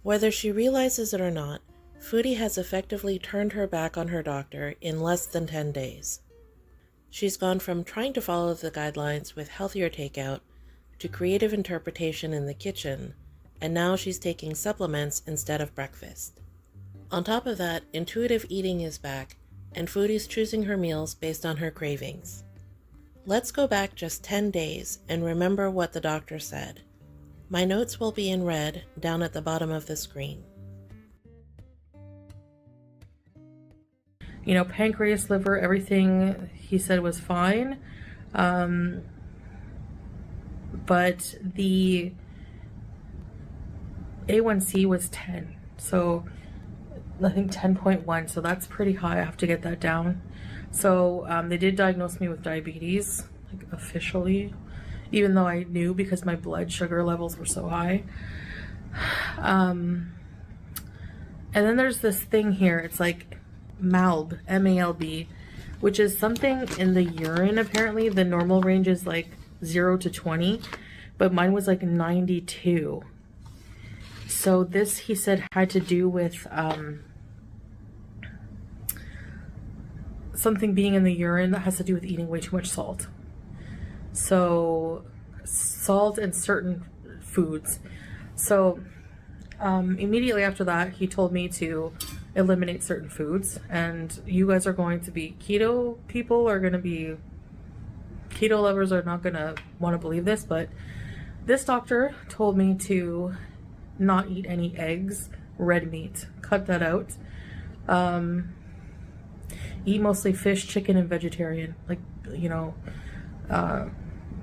Whether she realizes it or not, Foodie has effectively turned her back on her doctor in less than 10 days. She's gone from trying to follow the guidelines with healthier takeout to creative interpretation in the kitchen, and now she's taking supplements instead of breakfast. On top of that, intuitive eating is back, and Foodie's choosing her meals based on her cravings. Let's go back just 10 days and remember what the doctor said. My notes will be in red down at the bottom of the screen. You know, pancreas, liver, everything he said was fine. But the A1C was 10. So I think 10.1. So that's pretty high. I have to get that down. So they did diagnose me with diabetes, like officially, even though I knew because my blood sugar levels were so high. And then there's this thing here. It's like MALB, M-A-L-B, which is something in the urine. Apparently the normal range is like 0 to 20, but mine was like 92. So this, he said, had to do with something being in the urine that has to do with eating way too much salt. So salt and certain foods. So immediately after that, he told me to eliminate certain foods, and you guys are going to be keto people, are going to be keto lovers, are not going to want to believe this, but this doctor told me to not eat any eggs, red meat, cut that out. Eat mostly fish, chicken, and vegetarian, like, you know,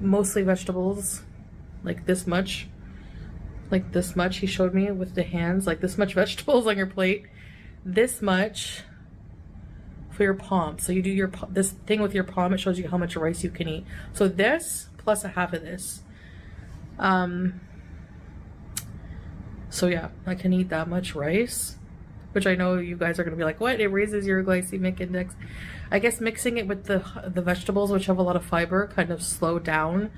mostly vegetables, like this much, he showed me with the hands, like this much vegetables on your plate, this much for your palm. So you do your this thing with your palm, it shows you how much rice you can eat. So this plus a half of this. So yeah, I can eat that much rice, which I know you guys are gonna be like, what? It raises your glycemic index. I guess mixing it with the vegetables, which have a lot of fiber, kind of slow down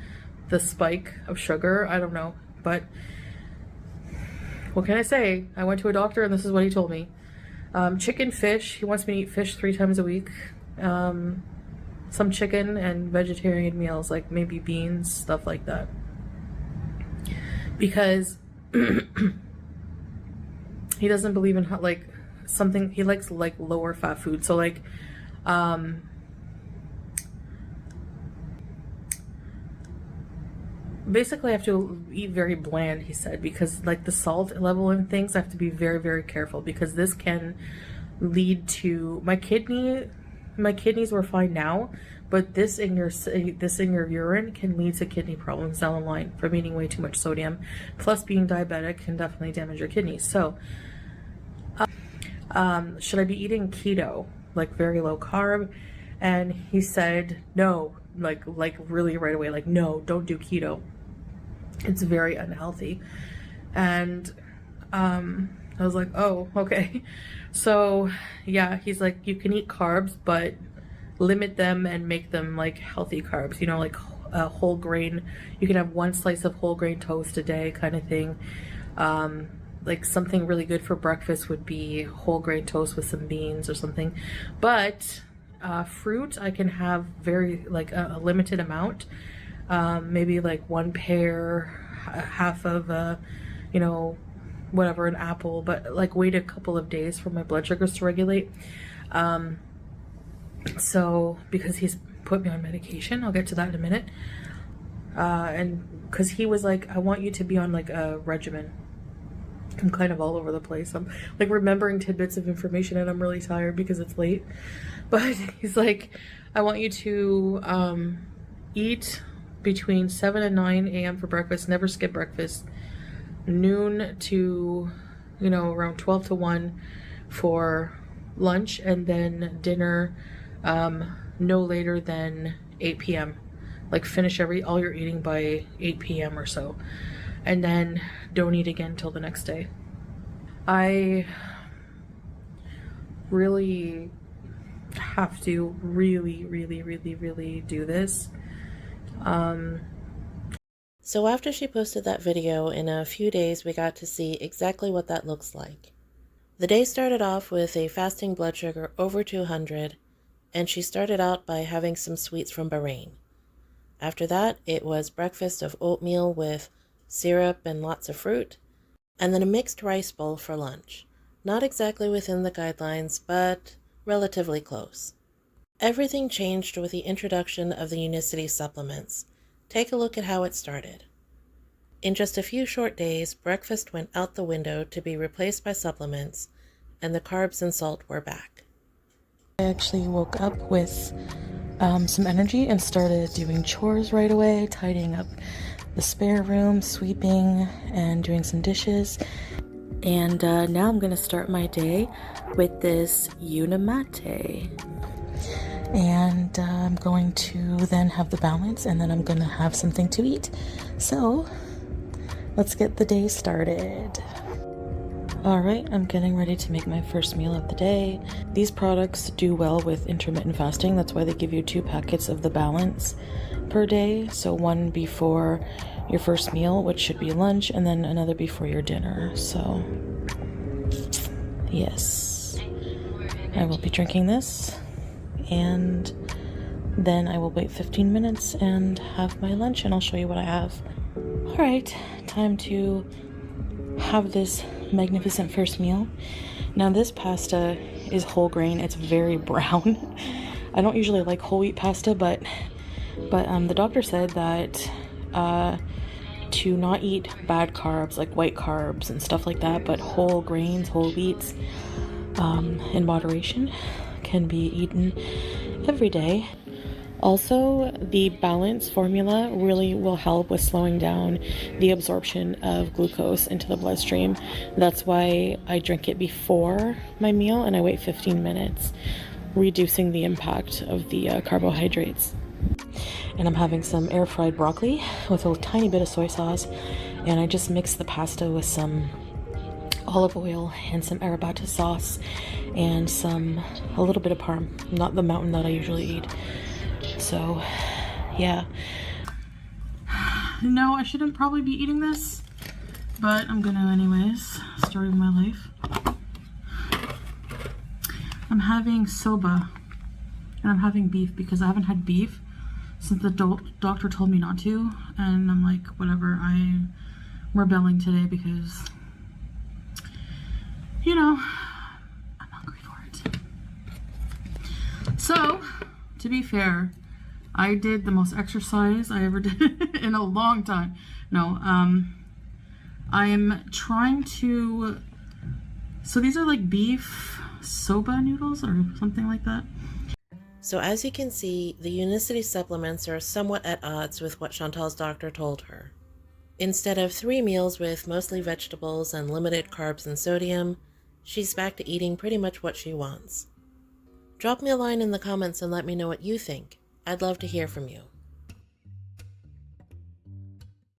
the spike of sugar. I don't know, but what can I say? I went to a doctor and this is what he told me. Chicken, fish. He wants me to eat fish 3 times a week. Some chicken and vegetarian meals, like maybe beans, stuff like that. Because he doesn't believe in like something, he likes like lower fat food. So like basically I have to eat very bland, he said, because like the salt level and things, I have to be very, very careful, because this can lead to my kidneys were fine now, but this in your urine can lead to kidney problems down the line from eating way too much sodium. Plus being diabetic can definitely damage your kidneys. So should I be eating keto, like very low carb? And he said no, like really right away, like no, don't do keto, it's very unhealthy. And I was like, oh, okay. So yeah, he's like, you can eat carbs, but limit them and make them like healthy carbs, you know, like whole grain. You can have 1 slice of whole grain toast a day, kind of thing. Like something really good for breakfast would be whole grain toast with some beans or something. But fruit, I can have very like a limited amount, maybe like 1 pear, half of you know, whatever, an apple, but like wait a couple of days for my blood sugars to regulate. So because he's put me on medication, I'll get to that in a minute, and because he was like, I want you to be on like a regimen. I'm kind of all over the place. I'm like remembering tidbits of information and I'm really tired because it's late. But he's like, I want you to eat between 7 and 9 a.m. for breakfast, never skip breakfast, noon to, you know, around 12 to 1 for lunch, and then dinner no later than 8 p.m. Like finish all your eating by 8 p.m. or so. And then don't eat again until the next day. I really have to really do this. So after she posted that video, in a few days we got to see exactly what that looks like. The day started off with a fasting blood sugar over 200, and she started out by having some sweets from Bahrain. After that, it was breakfast of oatmeal with syrup and lots of fruit, and then a mixed rice bowl for lunch. Not exactly within the guidelines, but relatively close. Everything changed with the introduction of the Unicity supplements. Take a look at how it started. In just a few short days, breakfast went out the window to be replaced by supplements, and the carbs and salt were back. I actually woke up with some energy and started doing chores right away, tidying up the spare room, sweeping, and doing some dishes. And now I'm gonna start my day with this Unicity. And I'm going to then have the balance, and then I'm gonna have something to eat. So let's get the day started. All right, I'm getting ready to make my first meal of the day. These products do well with intermittent fasting. That's why they give you 2 packets of the balance per day. So one before your first meal, which should be lunch, and then another before your dinner. So yes, I will be drinking this, and then I will wait 15 minutes and have my lunch, and I'll show you what I have. All right, time to have this magnificent first meal. Now this pasta is whole grain. It's very brown. I don't usually like whole wheat pasta, but the doctor said that to not eat bad carbs like white carbs and stuff like that, but whole grains, whole wheats, in moderation, can be eaten every day. Also, the balance formula really will help with slowing down the absorption of glucose into the bloodstream. That's why I drink it before my meal and I wait 15 minutes, reducing the impact of the carbohydrates. And I'm having some air fried broccoli with a tiny bit of soy sauce, and I just mix the pasta with some olive oil and some arrabbiata sauce and a little bit of parm, not the mountain that I usually eat. So yeah, no, I shouldn't probably be eating this, but I'm gonna anyways, starting my life. I'm having soba, and I'm having beef because I haven't had beef since the doctor told me not to, and I'm like, whatever, I'm rebelling today because, you know, I'm hungry for it. So, to be fair, I did the most exercise I ever did in a long time. No, I'm trying to, so these are like beef soba noodles or something like that. So as you can see, the Unicity supplements are somewhat at odds with what Chantal's doctor told her. Instead of 3 meals with mostly vegetables and limited carbs and sodium, she's back to eating pretty much what she wants. Drop me a line in the comments and let me know what you think. I'd love to hear from you.